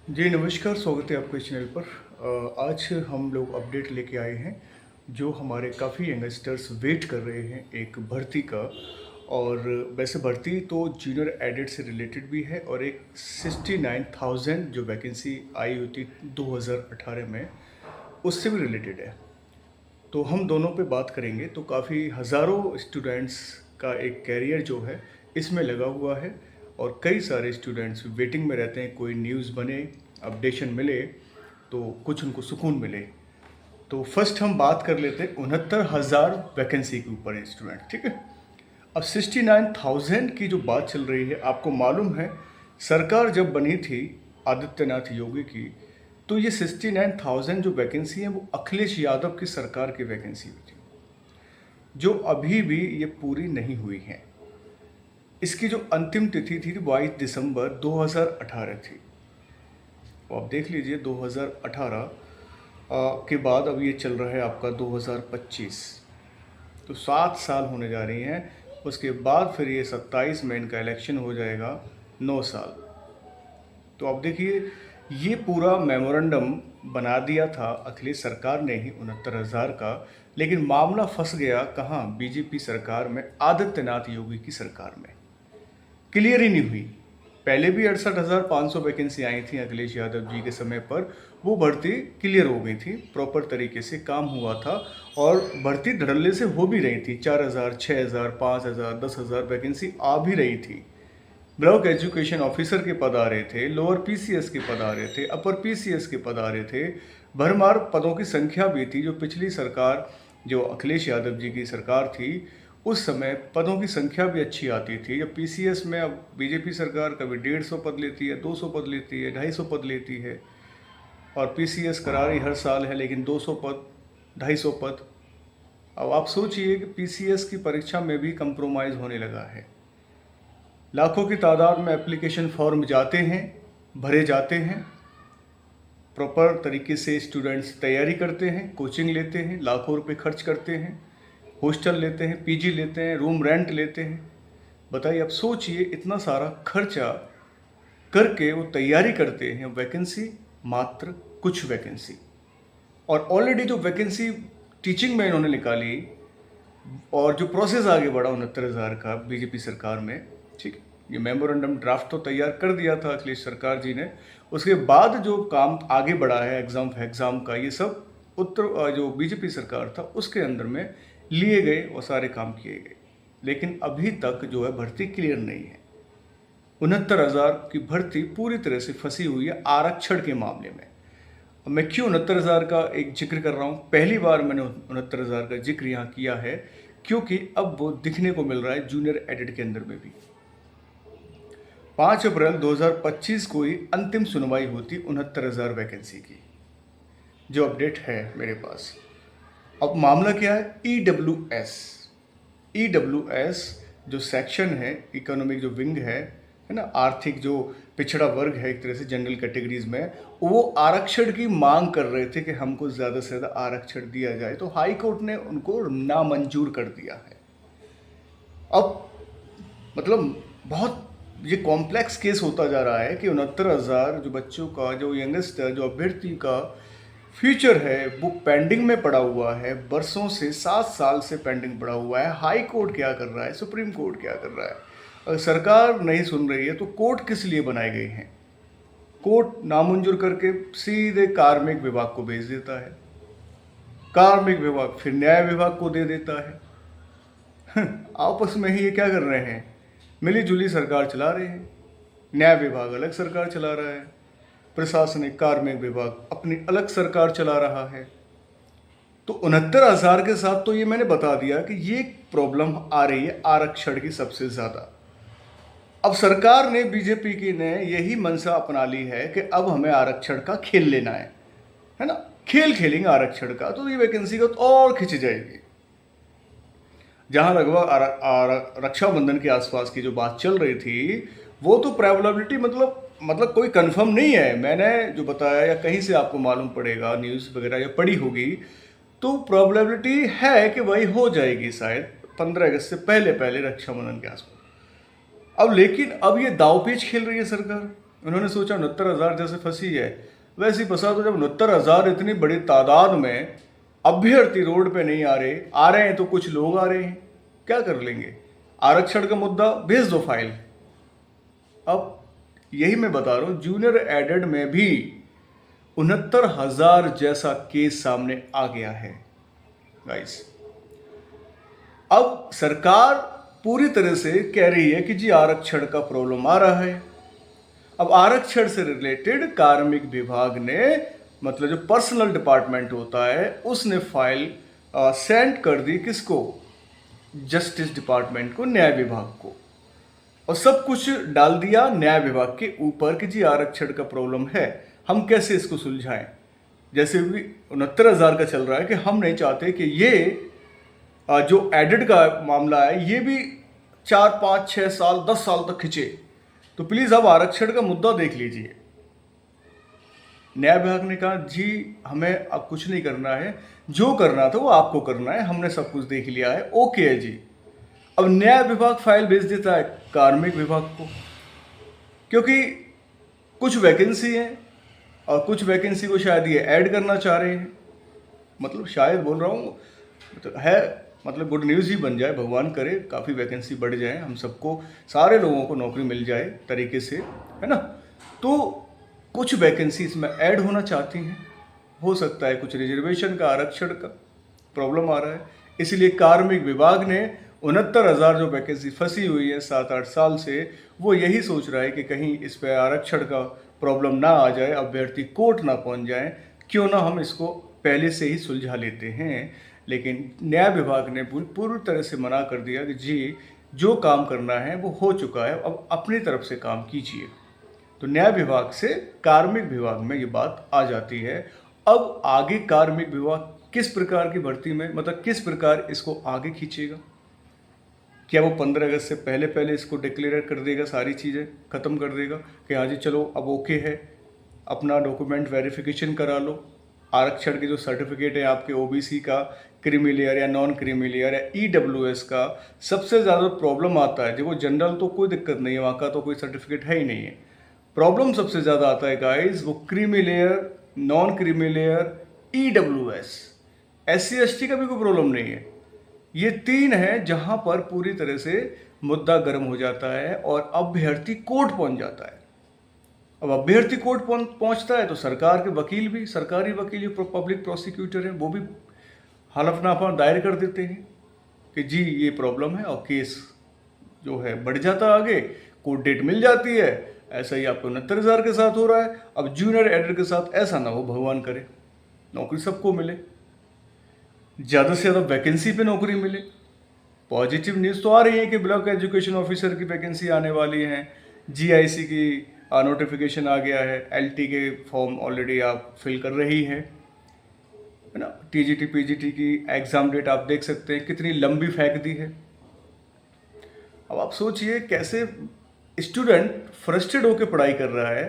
जी नमस्कार, स्वागत है आपके चैनल पर। आज हम लोग अपडेट लेके आए हैं जो हमारे काफ़ी यंगस्टर्स वेट कर रहे हैं एक भर्ती का। और वैसे भर्ती तो जूनियर एडिट से रिलेटेड भी है और एक 69,000 जो वैकेंसी आई हुई थी 2018 में उससे भी रिलेटेड है। तो हम दोनों पे बात करेंगे। तो काफ़ी हज़ारों स्टूडेंट्स का एक कैरियर जो है इसमें लगा हुआ है और कई सारे स्टूडेंट्स वेटिंग में रहते हैं, कोई न्यूज़ बने, अपडेशन मिले तो कुछ उनको सुकून मिले। तो फर्स्ट हम बात कर लेते हैं 69,000 वैकेंसी के ऊपर स्टूडेंट, ठीक है। अब 69,000 की जो बात चल रही है, आपको मालूम है सरकार जब बनी थी आदित्यनाथ योगी की, तो ये 69,000 जो वैकेंसी है वो अखिलेश यादव की सरकार की वैकेंसी हुई थी, जो अभी भी ये पूरी नहीं हुई है। इसकी जो अंतिम तिथि थी 22 दिसंबर 2018 थी। तो आप देख लीजिए 2018 के बाद अब ये चल रहा है आपका 2025, तो 7 साल होने जा रही हैं। उसके बाद फिर ये 27 में इनका इलेक्शन हो जाएगा, 9 साल। तो आप देखिए ये पूरा मेमोरेंडम बना दिया था अखिलेश सरकार ने ही 69,000 का, लेकिन मामला फंस गया कहाँ? बीजेपी सरकार में, आदित्यनाथ योगी की सरकार में। क्लियर ही नहीं हुई। पहले भी 68,500 वैकेंसी आई थी अखिलेश यादव जी के समय पर, वो भर्ती क्लियर हो गई थी, प्रॉपर तरीके से काम हुआ था और भर्ती धड़ल्ले से हो भी रही थी। 4,000, 6,000, 5,000, 10,000 वैकेंसी आ भी रही थी। ब्लॉक एजुकेशन ऑफिसर के पद आ रहे थे, लोअर पीसीएस के पद आ रहे थे, अपर पीसीएस के पद आ रहे थे। भरमार पदों की संख्या भी थी। जो पिछली सरकार, जो अखिलेश यादव जी की सरकार थी, उस समय पदों की संख्या भी अच्छी आती थी। जब पीसीएस में अब बीजेपी सरकार कभी 150 पद लेती है, 200 पद लेती है, 250 पद लेती है, और पीसीएस करा रही हर साल है, लेकिन 200 पद, 250 पद। अब आप सोचिए कि पीसीएस की परीक्षा में भी कंप्रोमाइज़ होने लगा है। लाखों की तादाद में एप्लीकेशन फॉर्म जाते हैं, भरे जाते हैं, प्रॉपर तरीके से स्टूडेंट्स तैयारी करते हैं, कोचिंग लेते हैं, लाखों रुपए खर्च करते हैं, हॉस्टल लेते हैं, पीजी लेते हैं, रूम रेंट लेते हैं। बताइए, अब सोचिए इतना सारा खर्चा करके वो तैयारी करते हैं, वैकेंसी मात्र कुछ वैकेंसी। और ऑलरेडी जो वैकेंसी टीचिंग में इन्होंने निकाली और जो प्रोसेस आगे बढ़ा 69,000 का बीजेपी सरकार में, ठीक है, ये मेमोरेंडम ड्राफ्ट तो तैयार कर दिया था अखिलेश सरकार जी ने। उसके बाद जो काम आगे बढ़ा है एग्ज़ाम का, ये सब जो बीजेपी सरकार था उसके अंदर में लिए गए और सारे काम किए गए। लेकिन अभी तक जो है भर्ती क्लियर नहीं है। 69,000 की भर्ती पूरी तरह से फंसी हुई है आरक्षण के मामले में। अब मैं क्यों 69,000 का एक जिक्र कर रहा हूँ? पहली बार मैंने 69,000 का जिक्र यहाँ किया है क्योंकि अब वो दिखने को मिल रहा है जूनियर एडिट के अंदर में भी। 5 अप्रैल 2025 को ही अंतिम सुनवाई होती 69,000 वैकेंसी की, जो अपडेट है मेरे पास। अब मामला क्या है? ईडब्ल्यूएस जो सेक्शन है, इकोनॉमिक जो विंग है ना, आर्थिक जो पिछड़ा वर्ग है एक तरह से जनरल कैटेगरीज में, वो आरक्षण की मांग कर रहे थे कि हमको ज़्यादा से ज़्यादा आरक्षण दिया जाए, तो हाई कोर्ट ने उनको नामंजूर कर दिया है। अब मतलब बहुत ये कॉम्प्लेक्स केस होता जा रहा है कि 69,000 जो बच्चों का, जो यंगेस्ट, जो अभ्यर्थी का फ्यूचर है वो पेंडिंग में पड़ा हुआ है, बरसों से, 7 साल से पेंडिंग पड़ा हुआ है। हाई कोर्ट क्या कर रहा है, सुप्रीम कोर्ट क्या कर रहा है? अगर सरकार नहीं सुन रही है तो कोर्ट किस लिए बनाए गए हैं? कोर्ट नामंजूर करके सीधे कार्मिक विभाग को भेज देता है, कार्मिक विभाग फिर न्याय विभाग को दे देता है। आपस में ही ये क्या कर रहे हैं? मिली जुली सरकार चला रहे हैं। न्याय विभाग अलग सरकार चला रहा है, प्रशासनिक कार्मिक विभाग अपनी अलग सरकार चला रहा है। तो 69,000 के साथ तो ये मैंने बता दिया कि ये प्रॉब्लम आ रही है आरक्षण की सबसे ज़्यादा। अब सरकार ने, बीजेपी की ने यही मंशा अपना ली है कि अब हमें आरक्षण का खेल लेना है ना, खेल खेलेंगे आरक्षण का, तो ये वैकेंसी का तो और खिंच जाएगी। जहां लगभग रक्षाबंधन के आसपास की जो बात चल रही थी, वो तो प्रोबेबिलिटी मतलब कोई कंफर्म नहीं है। मैंने जो बताया या कहीं से आपको मालूम पड़ेगा, न्यूज़ वगैरह या पढ़ी होगी, तो प्रोबेबिलिटी है कि वही हो जाएगी शायद 15 अगस्त से पहले पहले, रक्षाबंधन के आसपास। अब लेकिन अब ये दावपेच खेल रही है सरकार। उन्होंने सोचा 69,000 जैसे फंसी है वैसे ही फंसा, तो जब 69,000 इतनी बड़ी तादाद में अभ्यर्थी रोड पे नहीं आ रहे हैं तो कुछ लोग आ रहे हैं, क्या कर लेंगे? आरक्षण का मुद्दा भेज दो फाइल। अब यही मैं बता रहा हूँ, जूनियर एडेड में भी 69,000 जैसा केस सामने आ गया है गाइस। अब सरकार पूरी तरह से कह रही है कि जी आरक्षण का प्रॉब्लम आ रहा है। अब आरक्षण से रिलेटेड कार्मिक विभाग ने, मतलब जो पर्सनल डिपार्टमेंट होता है, उसने फाइल सेंड कर दी किसको? जस्टिस डिपार्टमेंट को, न्याय विभाग को, और सब कुछ डाल दिया न्याय विभाग के ऊपर कि जी आरक्षण का प्रॉब्लम है, हम कैसे इसको सुलझाएं। जैसे भी 69,000 का चल रहा है कि हम नहीं चाहते कि ये जो एडिड का मामला है ये भी 4, 5, 6 साल 10 साल तक खिंचे, तो प्लीज़ अब आरक्षण का मुद्दा देख लीजिए। न्याय विभाग ने कहा जी हमें अब कुछ नहीं करना है, जो करना था वो आपको करना है, हमने सब कुछ देख लिया है, ओके है जी। अब न्याय विभाग फाइल भेज देता है कार्मिक विभाग को, क्योंकि कुछ वैकेंसी है और कुछ वैकेंसी को शायद ये ऐड करना चाह रहे हैं। मतलब शायद बोल रहा हूँ, तो है, मतलब गुड न्यूज़ ही बन जाए, भगवान करे काफ़ी वैकेंसी बढ़ जाए, हम सबको, सारे लोगों को नौकरी मिल जाए तरीके से, है ना। तो कुछ वैकेंसी इसमें ऐड होना चाहती हैं, हो सकता है कुछ रिजर्वेशन का, आरक्षण का प्रॉब्लम आ रहा है, इसलिए कार्मिक विभाग ने 69,000 जो वैकेंसी फंसी हुई है 7-8 साल से, वो यही सोच रहा है कि कहीं इस पर आरक्षण का प्रॉब्लम ना आ जाए, अभ्यर्थी कोर्ट ना पहुंच जाए, क्यों ना हम इसको पहले से ही सुलझा लेते हैं। लेकिन न्याय विभाग ने पूरी तरह से मना कर दिया कि जी जो काम करना है वो हो चुका है, अब अपनी तरफ से काम कीजिए। तो न्याय विभाग से कार्मिक विभाग में ये बात आ जाती है। अब आगे कार्मिक विभाग किस प्रकार की भर्ती में, मतलब किस प्रकार इसको आगे खींचेगा? क्या वो 15 अगस्त से पहले पहले इसको डिक्लेयर कर देगा, सारी चीज़ें ख़त्म कर देगा कि हाँ जी चलो अब ओके है, अपना डॉक्यूमेंट वेरिफिकेशन करा लो, आरक्षण के जो सर्टिफिकेट है आपके ओबीसी का, क्रीमी लेयर या नॉन क्रीमी लेयर या ईडब्ल्यूएस का, सबसे ज़्यादा प्रॉब्लम आता है। देखो जनरल तो कोई दिक्कत नहीं है, वहाँ का तो कोई सर्टिफिकेट है ही नहीं है। प्रॉब्लम सबसे ज़्यादा आता है गाइस वो creamy layer, non creamy layer, EWS. SC ST का भी कोई प्रॉब्लम नहीं है। ये 3 है जहाँ पर पूरी तरह से मुद्दा गर्म हो जाता है और अभ्यर्थी कोर्ट पहुँच जाता है। अब अभ्यर्थी कोर्ट पहुंचता है तो सरकार के वकील भी, सरकारी वकील जो पब्लिक प्रोसिक्यूटर हैं, वो भी हलफनामा दायर कर देते हैं कि जी ये प्रॉब्लम है, और केस जो है बढ़ जाता है आगे, कोर्ट डेट मिल जाती है। ऐसा ही आपको 69,000 के साथ हो रहा है। अब जूनियर एडर के साथ ऐसा ना हो, भगवान करे, नौकरी सबको मिले, ज़्यादा से ज़्यादा वैकेंसी पे नौकरी मिले। पॉजिटिव न्यूज़ तो आ रही है कि ब्लॉक एजुकेशन ऑफिसर की वैकेंसी आने वाली है, GIC की नोटिफिकेशन आ गया है, LT के फॉर्म ऑलरेडी आप फिल कर रही हैं, है ना। TGT PGT की एग्ज़ाम डेट आप देख सकते हैं कितनी लंबी फेंक दी है। अब आप सोचिए कैसे स्टूडेंट फ्रस्ट्रेट होकर पढ़ाई कर रहा है,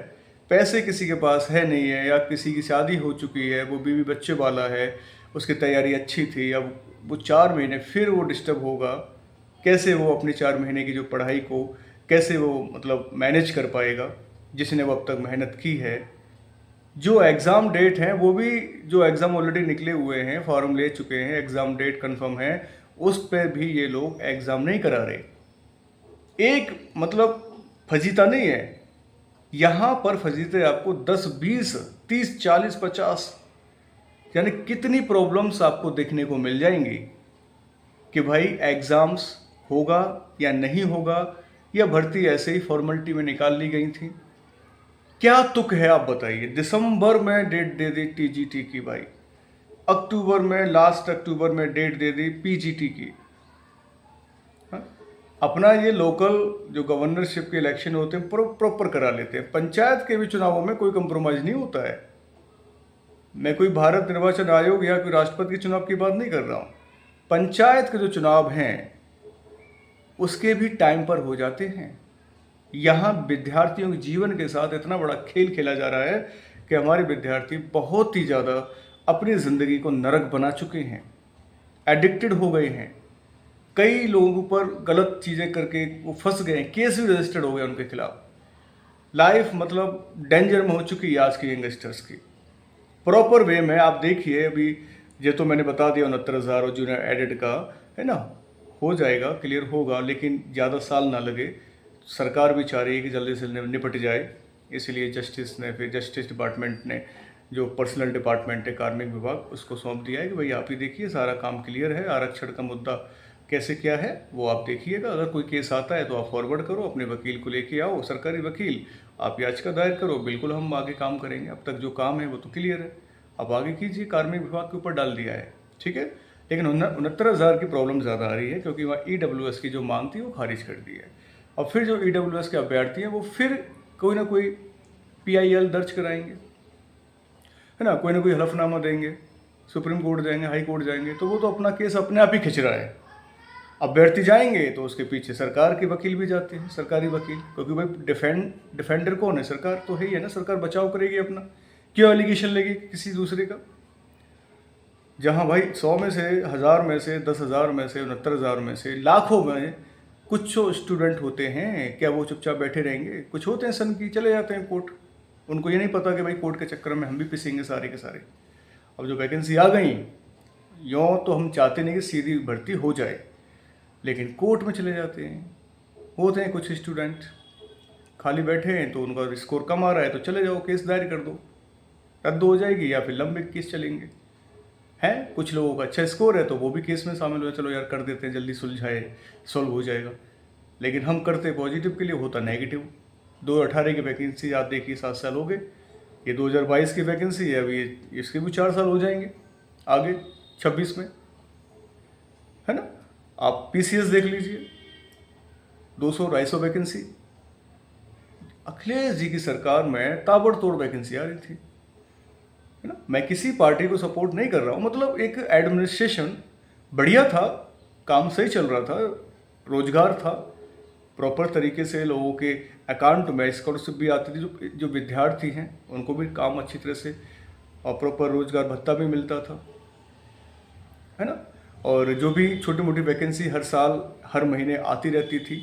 पैसे किसी के पास है नहीं है, या किसी की शादी हो चुकी है, वो बीवी बच्चे वाला है, उसकी तैयारी अच्छी थी, अब वो 4 महीने फिर वो डिस्टर्ब होगा, कैसे वो अपनी 4 महीने की जो पढ़ाई को कैसे वो मतलब मैनेज कर पाएगा, जिसने वो अब तक मेहनत की है। जो एग्ज़ाम डेट हैं वो भी, जो एग्ज़ाम ऑलरेडी निकले हुए हैं, फॉर्म ले चुके हैं, एग्ज़ाम डेट कंफर्म है, उस पर भी ये लोग एग्ज़ाम नहीं करा रहे। एक मतलब फजीता नहीं है, यहाँ पर फजीते आपको 10, 20, 30, 40, 50, यानी कितनी प्रॉब्लम्स आपको देखने को मिल जाएंगी कि भाई एग्ज़ाम्स होगा या नहीं होगा, या भर्ती ऐसे ही फॉर्मेलिटी में निकाल ली गई थी। क्या तुक है आप बताइए। दिसंबर में डेट दे दी TGT की भाई, अक्टूबर में, लास्ट अक्टूबर में डेट दे दी PGT की। अपना ये लोकल जो गवर्नरशिप के इलेक्शन होते हैं प्रॉपर करा लेते हैं। पंचायत के भी चुनावों में कोई कंप्रोमाइज़ नहीं होता है। मैं कोई भारत निर्वाचन आयोग या कोई राष्ट्रपति के चुनाव की बात नहीं कर रहा हूँ। पंचायत के जो चुनाव हैं उसके भी टाइम पर हो जाते हैं। यहाँ विद्यार्थियों के जीवन के साथ इतना बड़ा खेल खेला जा रहा है कि हमारे विद्यार्थी बहुत ही ज़्यादा अपनी ज़िंदगी को नरक बना चुके हैं, एडिक्टेड हो गए हैं। कई लोगों पर गलत चीज़ें करके वो फंस गए हैं, केस भी रजिस्टर्ड हो गए उनके खिलाफ। लाइफ मतलब डेंजर में हो चुकी है आज की यंगस्टर्स की। प्रॉपर वे में आप देखिए, अभी ये तो मैंने बता दिया 69,000 और जूनियर एडेड का, है ना, हो जाएगा, क्लियर होगा, लेकिन ज़्यादा साल ना लगे। सरकार भी चाह रही है कि जल्दी से निपट जाए, इसलिए जस्टिस डिपार्टमेंट ने जो पर्सनल डिपार्टमेंट है कार्मिक विभाग, उसको सौंप दिया है कि भाई आप ही देखिए, सारा काम क्लियर है, आरक्षण का मुद्दा कैसे क्या है वो आप देखिएगा। अगर कोई केस आता है तो आप फॉरवर्ड करो, अपने वकील को लेके आओ, सरकारी वकील, आप याचिका दायर करो, बिल्कुल हम आगे काम करेंगे। अब तक जो काम है वो तो क्लियर है, अब आगे कीजिए, कार्मिक विभाग के ऊपर डाल दिया है, ठीक है। लेकिन 69,000 की प्रॉब्लम ज़्यादा आ रही है, क्योंकि वहाँ EWS की जो मांग थी वो खारिज कर दी है। और फिर जो EWS के अभ्यर्थी हैं वो फिर कोई ना कोई PIL दर्ज कराएंगे, है ना, कोई ना कोई हलफनामा देंगे, सुप्रीम कोर्ट जाएंगे, हाई कोर्ट जाएंगे, तो वो तो अपना केस अपने आप ही खिंच रहा है। अभ्यर्थी जाएंगे तो उसके पीछे सरकार के वकील भी जाते हैं, सरकारी वकील, क्योंकि भाई डिफेंडर कौन है? सरकार तो है ही है ना, सरकार बचाव करेगी अपना, क्यों एलिगेशन लेगी किसी दूसरे का? जहाँ भाई 100 में से, 1000 में से, 10,000 में से, 69,000 में से, लाखों में कुछ स्टूडेंट होते हैं, क्या वो चुपचाप बैठे रहेंगे? कुछ होते हैं सन की, चले जाते हैं कोर्ट, उनको ये नहीं पता कि भाई कोर्ट के चक्कर में हम भी पिसेंगे सारे के सारे। अब जो वैकेंसी आ गई, यों तो हम चाहते नहीं कि सीधी भर्ती हो जाए, लेकिन कोर्ट में चले जाते हैं। होते हैं कुछ स्टूडेंट खाली बैठे हैं, तो उनका स्कोर कम आ रहा है तो चले जाओ, केस दायर कर दो, रद्द हो जाएगी, या फिर लंबे केस चलेंगे। हैं कुछ लोगों का अच्छा स्कोर है तो वो भी केस में शामिल हो, चलो यार कर देते हैं, जल्दी सुलझाए, सॉल्व हो जाएगा। लेकिन हम करते पॉजिटिव के लिए, होता नेगेटिव। 2018 की वैकेंसी आप देखिए, 7 साल हो गए। ये 2022 की वैकेंसी है, अभी इसके भी 4 साल हो जाएंगे आगे 26 में, है ना। आप PCS देख लीजिए, 200-250 वैकेंसी। अखिलेश जी की सरकार में ताबड़तोड़ वैकेंसी आ रही थी, है ना। मैं किसी पार्टी को सपोर्ट नहीं कर रहा हूँ, मतलब एक एडमिनिस्ट्रेशन बढ़िया था, काम सही चल रहा था, रोजगार था, प्रॉपर तरीके से लोगों के अकाउंट में स्कॉलरशिप भी आती थी, जो विद्यार्थी हैं उनको भी काम अच्छी तरह से, और प्रॉपर रोजगार भत्ता भी मिलता था, है ना। और जो भी छोटी मोटी वैकेंसी हर साल हर महीने आती रहती थी,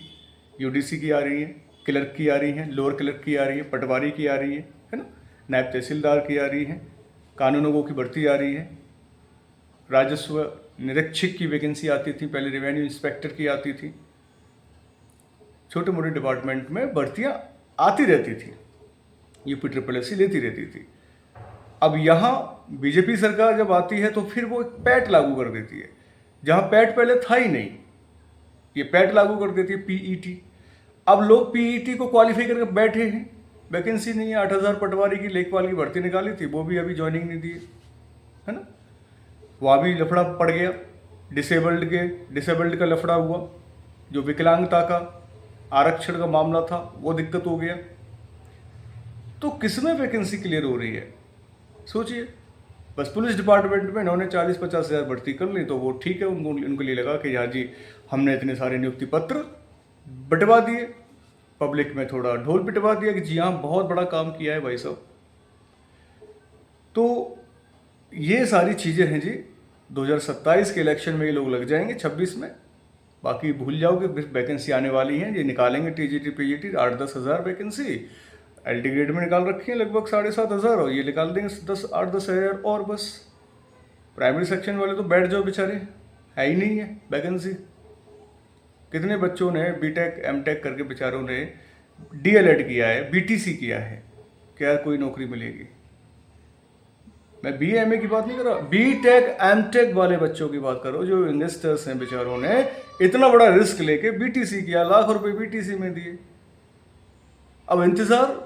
UDC की आ रही है, क्लर्क की आ रही है, लोअर क्लर्क की आ रही है, पटवारी की आ रही है ना, नायब तहसीलदार की आ रही है, कानूनगो की भर्ती आ रही है, राजस्व निरीक्षक की वैकेंसी आती थी, पहले रेवेन्यू इंस्पेक्टर की आती थी, छोटे मोटे डिपार्टमेंट में भर्तियां आती रहती थी, UPSSC लेती रहती थी। अब यहाँ बीजेपी सरकार जब आती है तो फिर वो एक पैट लागू कर देती है, जहाँ पैट पहले था ही नहीं, ये पैट लागू कर देती है, PET। अब लोग PET को क्वालिफाई करके बैठे हैं, वैकेंसी नहीं है। 8,000 पटवारी की लेखपाल की भर्ती निकाली थी, वो भी अभी ज्वाइनिंग नहीं दी है ना। वहाँ भी लफड़ा पड़ गया, डिसेबल्ड का लफड़ा हुआ, जो विकलांगता का आरक्षण का मामला था वो दिक्कत हो गया। तो किसमें वैकेंसी क्लियर हो रही है? सोचिए, बस पुलिस डिपार्टमेंट में इन्होंने 40-50 हज़ार भर्ती कर ली तो वो ठीक है, उनके लिए लगा कि हाँ जी हमने इतने सारे नियुक्ति पत्र बंटवा दिए, पब्लिक में थोड़ा ढोल पिटवा दिया कि जी हाँ बहुत बड़ा काम किया है भाई साहब। तो ये सारी चीज़ें हैं जी, 2027 के इलेक्शन में ये लोग लग जाएंगे, 26 में, बाकी भूल जाओगे, वैकेंसी आने वाली है, ये निकालेंगे TGT PGT 8-10 हज़ार वैकेंसी LT ग्रेड में निकाल रखी है लगभग 7,500, और ये निकाल देंगे 8-10 हज़ार और बस। प्राइमरी सेक्शन वाले तो बैठ जाओ बेचारे, है ही नहीं है वैकेंसी। कितने बच्चों ने BTech MTech करके बेचारों ने DLED किया है, BTC किया है, क्या कोई नौकरी मिलेगी? मैं BA MA की बात नहीं कर रहा, BTech MTech वाले बच्चों की बात करो, जो इन्वेस्टर्स हैं बेचारों ने इतना बड़ा रिस्क लेके BTC किया, लाख रुपए BTC में दिए, अब इंतजार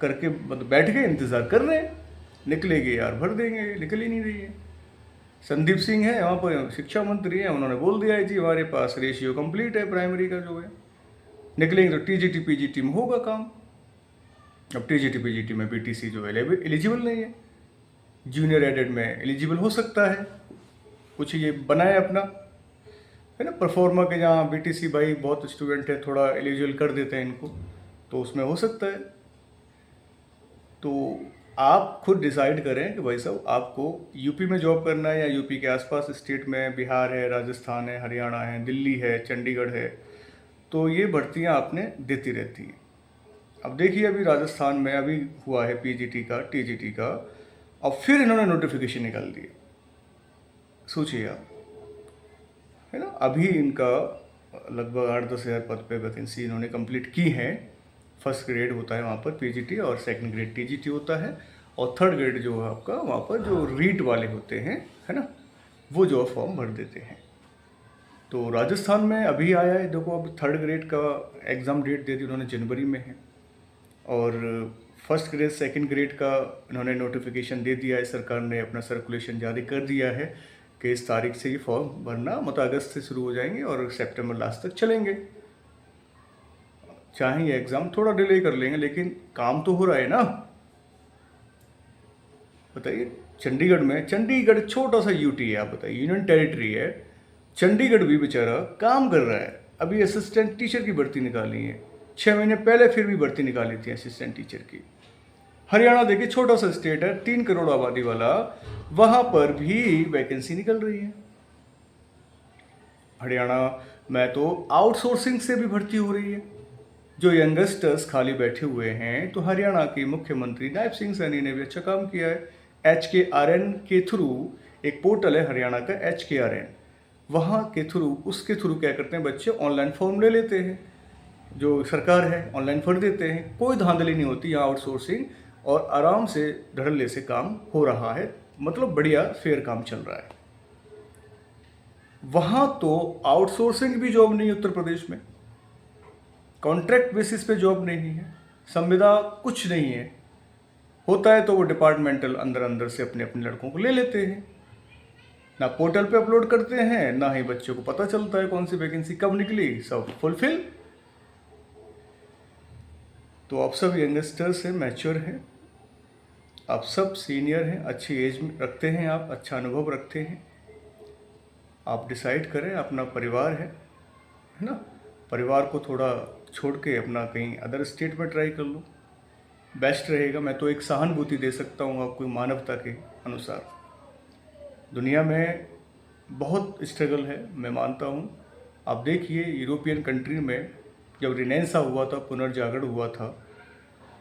करके मतलब बैठ के इंतजार कर रहे हैं, निकलेगी यार भर देंगे, निकल ही नहीं रही है। संदीप सिंह है वहाँ पर शिक्षा मंत्री हैं, उन्होंने बोल दिया है जी हमारे पास रेशियो कंप्लीट है प्राइमरी का जो है, निकलेंगे तो TGT PGT में होगा काम। अब TGT PGT में BTC जो है एलिजिबल नहीं है, जूनियर एडेड में एलिजिबल हो सकता है, कुछ ये बनाए अपना, है ना, परफॉर्मा के, जहाँ BTC भाई बहुत स्टूडेंट है, थोड़ा एलिजिबल कर देते हैं इनको, तो उसमें हो सकता है। तो आप खुद डिसाइड करें कि भाई साहब आपको यूपी में जॉब करना है या यूपी के आसपास स्टेट में, बिहार है, राजस्थान है, हरियाणा है, दिल्ली है, चंडीगढ़ है, तो ये भर्तियां आपने देती रहती हैं, अब देखिए अभी राजस्थान में अभी हुआ है पीजीटी का, टीजीटी का, अब फिर इन्होंने नोटिफिकेशन निकाल दिया। सोचिए आप, है ना। अभी इनका लगभग 8-10 हज़ार पद पे वैकेंसी इन्होंने कंप्लीट की है। फर्स्ट ग्रेड होता है वहाँ पर पीजीटी और सेकंड ग्रेड टीजीटी होता है, और थर्ड ग्रेड जो है आपका वहाँ पर जो रीट वाले होते हैं, है ना, वो जो फॉर्म भर देते हैं। तो राजस्थान में अभी आया है, देखो अब थर्ड ग्रेड का एग्ज़ाम डेट दे दी उन्होंने, जनवरी में है। और फर्स्ट ग्रेड सेकंड ग्रेड का इन्होंने नोटिफिकेशन दे दिया है, सरकार ने अपना सर्कुलेशन जारी कर दिया है कि इस तारीख से ये फॉर्म भरना, मतलब अगस्त से शुरू हो जाएंगे और सितंबर लास्ट तक चलेंगे। चाहे ये एग्ज़ाम थोड़ा डिले कर लेंगे, लेकिन काम तो हो रहा है ना। बताइए, चंडीगढ़ छोटा सा यूटी है, आप बताइए, यूनियन टेरिटरी है, चंडीगढ़ भी बेचारा काम कर रहा है। अभी असिस्टेंट टीचर की भर्ती निकाली है, 6 महीने पहले फिर भी भर्ती निकाली थी असिस्टेंट टीचर की। हरियाणा देखिए, छोटा सा स्टेट है, 3 करोड़ आबादी वाला, वहां पर भी वैकेंसी निकल रही है। हरियाणा में तो आउटसोर्सिंग से भी भर्ती हो रही है। जो यंगस्टर्स खाली बैठे हुए हैं, तो हरियाणा के मुख्यमंत्री नायब सिंह सैनी ने भी अच्छा काम किया है। HKRN के थ्रू एक पोर्टल है हरियाणा का, HKRN, वहाँ के थ्रू, उसके थ्रू क्या करते हैं, बच्चे ऑनलाइन फॉर्म ले लेते हैं, जो सरकार है ऑनलाइन भर देते हैं। कोई धांधली नहीं होती यहाँ, आउटसोर्सिंग, और आराम से धड़ल्ले से काम हो रहा है, मतलब बढ़िया फेयर काम चल रहा है। वहाँ तो आउटसोर्सिंग भी जॉब नहीं है उत्तर प्रदेश में, कॉन्ट्रैक्ट बेसिस पे जॉब नहीं है, संविदा कुछ नहीं है। होता है तो वो डिपार्टमेंटल अंदर अंदर से अपने अपने लड़कों को ले लेते हैं, ना पोर्टल पे अपलोड करते हैं, ना ही बच्चों को पता चलता है कौन सी वैकेंसी कब निकली, सब फुलफिल। तो आप सब यंगस्टर्स हैं, मैच्योर हैं, आप सब सीनियर हैं, अच्छी एज में रखते हैं, आप अच्छा अनुभव रखते हैं। आप डिसाइड करें, अपना परिवार है ना, परिवार को थोड़ा छोड़ के अपना कहीं अदर स्टेट में ट्राई कर लो, बेस्ट रहेगा। मैं तो एक सहानुभूति दे सकता हूँ आपको मानवता के अनुसार। दुनिया में बहुत स्ट्रगल है, मैं मानता हूँ। आप देखिए यूरोपियन कंट्री में जब रिनेंसा हुआ था, पुनर्जागरण हुआ था,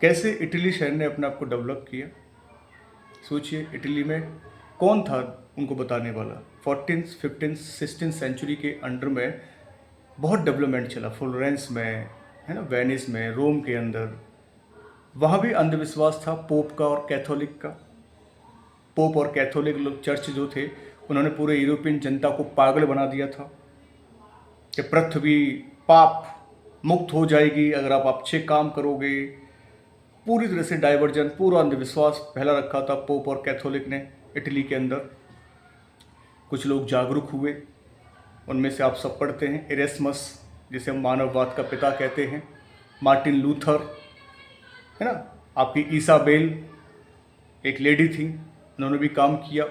कैसे इटली शहर ने अपने आप को डेवलप किया। सोचिए, इटली में कौन था उनको बताने वाला। 14th, 15th, 16th सेंचुरी के अंडर में बहुत डेवलपमेंट चला, फ्लोरेंस में, है ना, वेनिस में, रोम के अंदर। वहाँ भी अंधविश्वास था पोप का और कैथोलिक का। पोप और कैथोलिक लोग, चर्च जो थे, उन्होंने पूरे यूरोपियन जनता को पागल बना दिया था कि पृथ्वी पाप मुक्त हो जाएगी अगर आप अच्छे काम करोगे। पूरी तरह से डाइवर्जन, पूरा अंधविश्वास फैला रखा था पोप और कैथोलिक ने इटली के अंदर। कुछ लोग जागरूक हुए, उनमें से आप सब पढ़ते हैं इरेस्मस, जिसे हम मानववाद का पिता कहते हैं, मार्टिन लूथर, है ना, आपकी ईसाबेल एक लेडी थी, उन्होंने भी काम किया।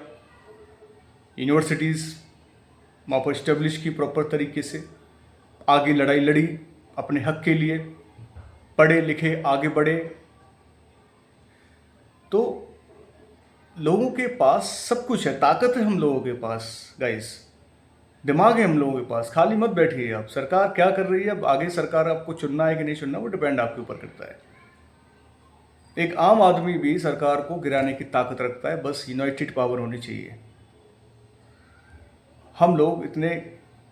यूनिवर्सिटीज़ वहाँ पर इस्टेब्लिश की प्रॉपर तरीके से, आगे लड़ाई लड़ी अपने हक के लिए, पढ़े लिखे आगे बढ़े। तो लोगों के पास सब कुछ है, ताकत है हम लोगों के पास गाइस, दिमाग है हम लोगों के पास। खाली मत बैठिए आप। सरकार क्या कर रही है, अब आगे सरकार आपको चुनना है कि नहीं चुनना, वो डिपेंड आपके ऊपर करता है। एक आम आदमी भी सरकार को गिराने की ताकत रखता है, बस यूनाइटेड पावर होनी चाहिए। हम लोग इतने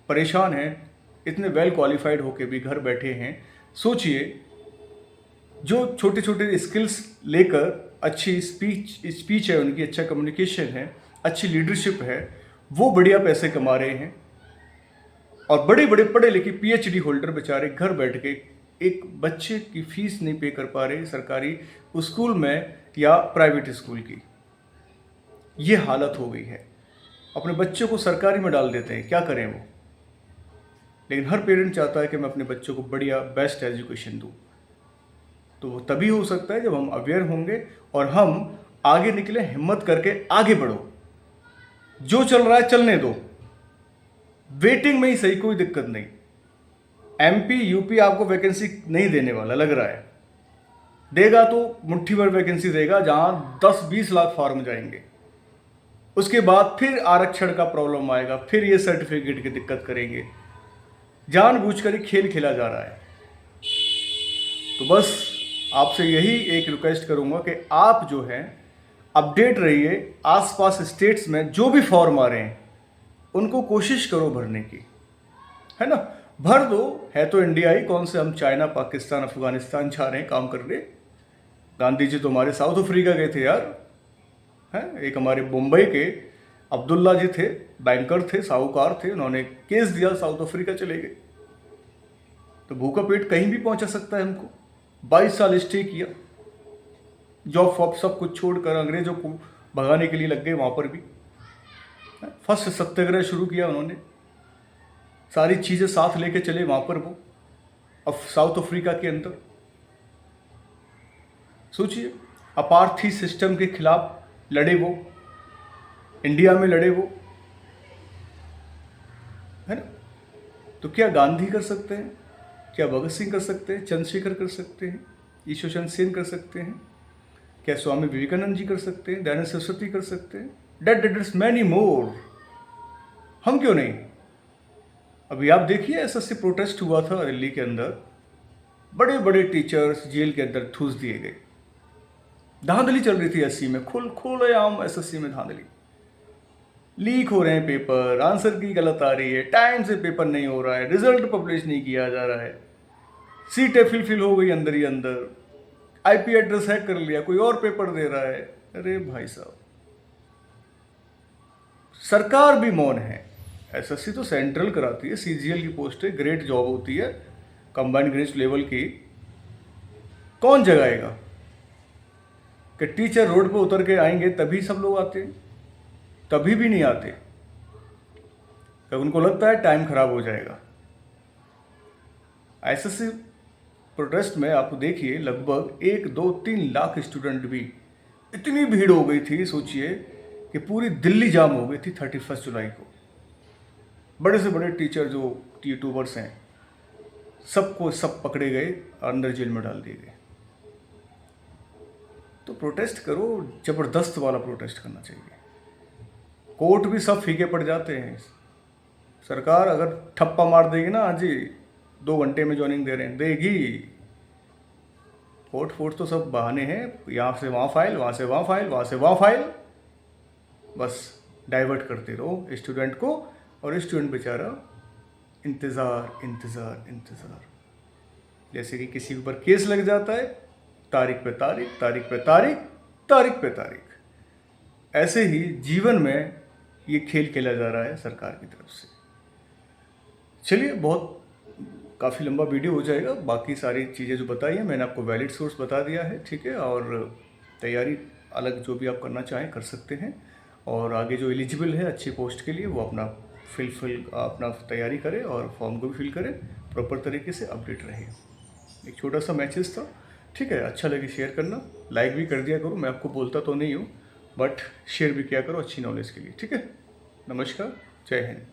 परेशान हैं, इतने वेल क्वालिफाइड होके भी घर बैठे हैं। सोचिए, जो छोटे छोटे स्किल्स लेकर, अच्छी स्पीच है उनकी, अच्छा कम्युनिकेशन है, अच्छी लीडरशिप है, वो बढ़िया पैसे कमा रहे हैं। और बड़े बड़े पढ़े लिखे PhD होल्डर बेचारे घर बैठ के एक बच्चे की फीस नहीं पे कर पा रहे सरकारी स्कूल में या प्राइवेट स्कूल की। ये हालत हो गई है। अपने बच्चों को सरकारी में डाल देते हैं, क्या करें वो। लेकिन हर पेरेंट चाहता है कि मैं अपने बच्चों को बढ़िया बेस्ट एजुकेशन दूँ। तो वो तभी हो सकता है जब हम अवेयर होंगे और हम आगे निकले, हिम्मत करके आगे बढ़ो। जो चल रहा है चलने दो, वेटिंग में ही सही, कोई दिक्कत नहीं। MP UP आपको वैकेंसी नहीं देने वाला लग रहा है, देगा तो मुट्ठी भर वैकेंसी देगा, जहां 10-20 लाख फॉर्म जाएंगे। उसके बाद फिर आरक्षण का प्रॉब्लम आएगा, फिर ये सर्टिफिकेट की दिक्कत करेंगे। जानबूझकर ही खेल खेला जा रहा है। तो बस आपसे यही एक रिक्वेस्ट करूंगा कि आप जो है अपडेट रहिए। आसपास स्टेट्स में जो भी फॉर्म आ रहे हैं उनको कोशिश करो भरने की, है ना। भर दो, है तो इंडिया ही, कौन से हम चाइना पाकिस्तान अफगानिस्तान जा रहे हैं काम करने। गांधी जी तो हमारे साउथ अफ्रीका गए थे यार, हैं। एक हमारे मुंबई के अब्दुल्ला जी थे, बैंकर थे, साहूकार थे, उन्होंने केस दिया, साउथ अफ्रीका चले गए। तो भूखा पेट कहीं भी पहुंचा सकता है हमको। 22 साल स्टे किया, जॉब फॉब सब कुछ छोड़कर अंग्रेजों को भगाने के लिए लग गए वहां पर भी। फर्स्ट सत्याग्रह शुरू किया उन्होंने, सारी चीजें साथ लेके चले वहां पर वो साउथ अफ्रीका के अंदर। सोचिए, अपार्थी सिस्टम के खिलाफ लड़े वो, इंडिया में लड़े वो, है ना। तो क्या गांधी कर सकते हैं, क्या भगत सिंह कर सकते हैं, चंद्रशेखर कर सकते हैं, ईश्वरचंद सेन कर सकते हैं, क्या स्वामी विवेकानंद जी कर सकते हैं, दयानंद सरस्वती कर सकते हैं, डेट मैनी मोर। हम क्यों नहीं। अभी आप देखिए, एसएससी प्रोटेस्ट हुआ था दिल्ली के अंदर, बड़े बड़े टीचर्स जेल के अंदर ठूस दिए गए। धांधली चल रही थी 80 में, खुले आम एसएससी में धांधली। लीक हो रहे हैं पेपर, आंसर की गलत आ रही है, टाइम से पेपर नहीं हो रहा है, रिजल्ट पब्लिश नहीं किया जा रहा है, सीटें फिल हो गई अंदर ही अंदर, आईपी एड्रेस हैक कर लिया, कोई और पेपर दे रहा है। अरे भाई साहब, सरकार भी मौन है। एसएससी तो सेंट्रल कराती है, सीजीएल की पोस्ट है, ग्रेट जॉब होती है, कंबाइंड ग्रेड लेवल की। कौन जगाएगा कि टीचर रोड पे उतर के आएंगे तभी सब लोग आते हैं? कभी भी नहीं आते, तब उनको लगता है टाइम खराब हो जाएगा। एसएससी प्रोटेस्ट में आप देखिए, लगभग 1-2-3 लाख स्टूडेंट भी, इतनी भीड़ हो गई थी, सोचिए कि पूरी दिल्ली जाम हो गई थी 31 जुलाई को। बड़े से बड़े टीचर जो यूट्यूबर्स हैं, सबको सब पकड़े गए, अंदर जेल में डाल दिए गए। तो प्रोटेस्ट करो, जबरदस्त वाला प्रोटेस्ट करना चाहिए। कोर्ट भी सब फीके पड़ जाते हैं। सरकार अगर ठप्पा मार देगी ना, जी 2 घंटे में ज्वाइनिंग दे रहे हैं, देगी। कोर्ट फोर्ट तो सब बहाने हैं, यहाँ से वहाँ फाइल, वहाँ से वहाँ फाइल, वहाँ से वहाँ फाइल, बस डाइवर्ट करते रहो स्टूडेंट को, और स्टूडेंट बेचारा इंतज़ार इंतज़ार इंतज़ार। जैसे कि किसी के ऊपर केस लग जाता है, तारीख पे तारीख, तारीख पे तारीख, तारीख पे तारीख। ऐसे ही जीवन में ये खेल खेला जा रहा है सरकार की तरफ से। चलिए, बहुत काफ़ी लंबा वीडियो हो जाएगा। बाकी सारी चीज़ें जो बताई हैं मैंने आपको वैलिड सोर्स बता दिया है, ठीक है। और तैयारी अलग जो भी आप करना चाहें कर सकते हैं, और आगे जो एलिजिबल है अच्छी पोस्ट के लिए वो अपना अपना तैयारी करें और फॉर्म को भी फिल करें, प्रॉपर तरीके से अपडेट रहे। एक छोटा सा मैसेज था, ठीक है। अच्छा लगे शेयर करना, लाइक भी कर दिया करो। मैं आपको बोलता तो नहीं हूँ, बट शेयर भी किया करो अच्छी नॉलेज के लिए, ठीक है। नमस्कार, जय हिंद।